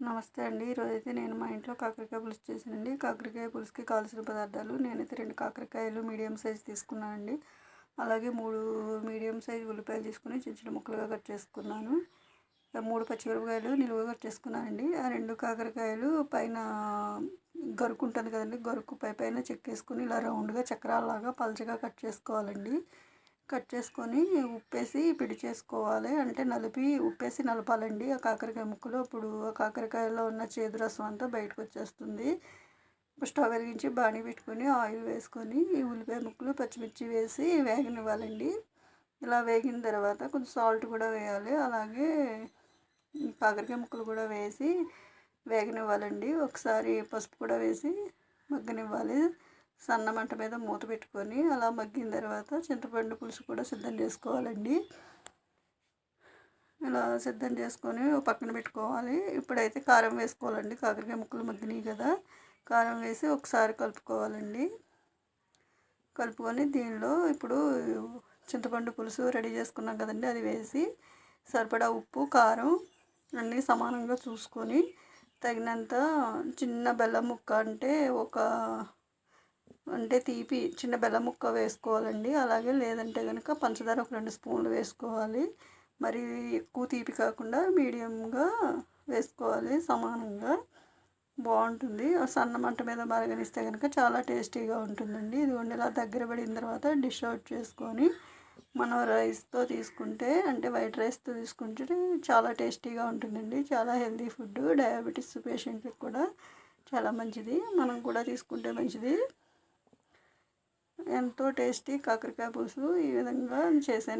నమస్తే అండి. ఈరోజైతే నేను మా ఇంట్లో కాకరకాయ పులుసు చేశానండి. కాకరకాయ పులుసుకి కావాల్సిన పదార్థాలు నేనైతే 2 కాకరకాయలు మీడియం సైజ్ తీసుకున్నానండి. అలాగే 3 మీడియం సైజ్ ఉల్లిపాయలు తీసుకుని చిన్న చిన్న ముక్కలుగా కట్ చేసుకున్నాను. 3 పచ్చిమిరపకాయలు నిలువుగా కట్ చేసుకున్నానండి. ఆ 2 కాకరకాయలు పైన గరుకు ఉంటుంది కదండి, గరుకు పైన చెక్కేసుకుని ఇలా రౌండ్గా చక్రాల్లాగా పలచగా కట్ చేసుకోవాలండి. కట్ చేసుకొని ఉప్పేసి పిడి చేసుకోవాలి. అంటే నలిపి ఉప్పేసి నలపాలండి ఆ కాకరకాయ ముక్కలు. అప్పుడు ఆ కాకరకాయలో ఉన్న చేదు రసం అంతా బయటకు వచ్చేస్తుంది. స్టవ్ వెలిగించి బాణీ పెట్టుకొని ఆయిల్ వేసుకొని ఈ ఉల్లిపాయ ముక్కలు పచ్చిమిర్చి వేసి వేగనివ్వాలండి. ఇలా వేగిన తర్వాత కొంచెం సాల్ట్ కూడా వేయాలి. అలాగే కాకరకాయ ముక్కలు కూడా వేసి వేగనివ్వాలండి. ఒకసారి పసుపు కూడా వేసి మగ్గనివ్వాలి. సన్న మంట మీద మూత పెట్టుకొని అలా మగ్గిన తర్వాత చింతపండు పులుసు కూడా సిద్ధం చేసుకోవాలండి. ఇలా సిద్ధం చేసుకొని పక్కన పెట్టుకోవాలి. ఇప్పుడైతే కారం వేసుకోవాలండి. కాకరకాయ ముక్కలు మగ్గినాయి కదా, కారం వేసి ఒకసారి కలుపుకోవాలండి. కలుపుకొని దీనిలో ఇప్పుడు చింతపండు పులుసు రెడీ చేసుకున్నాం కదండి, అది వేసి సరిపడా ఉప్పు కారం అన్నీ సమానంగా చూసుకొని తగినంత చిన్న బెల్లం ముక్క అంటే తీపి చిన్న బెల్లం ముక్క వేసుకోవాలండి. అలాగే లేదంటే కనుక పంచదార ఒక 2 స్పూన్లు వేసుకోవాలి. మరి ఎక్కువ తీపి కాకుండా మీడియంగా వేసుకోవాలి, సమానంగా బాగుంటుంది. సన్న మంట మీద మరగనిస్తే కనుక చాలా టేస్టీగా ఉంటుందండి. ఇదిగోండి ఇలా దగ్గర పడిన తర్వాత డిష్ అవుట్ చేసుకొని మనం రైస్తో తీసుకుంటే, అంటే వైట్ రైస్తో తీసుకుంటే చాలా టేస్టీగా ఉంటుందండి. చాలా హెల్తీ ఫుడ్, డయాబెటీస్ పేషెంట్లకు కూడా చాలా మంచిది. మనం కూడా తీసుకుంటే మంచిది. ఎంతో టేస్టీ కాకరకాయ పులుసు ఈ విధంగా చేశాను.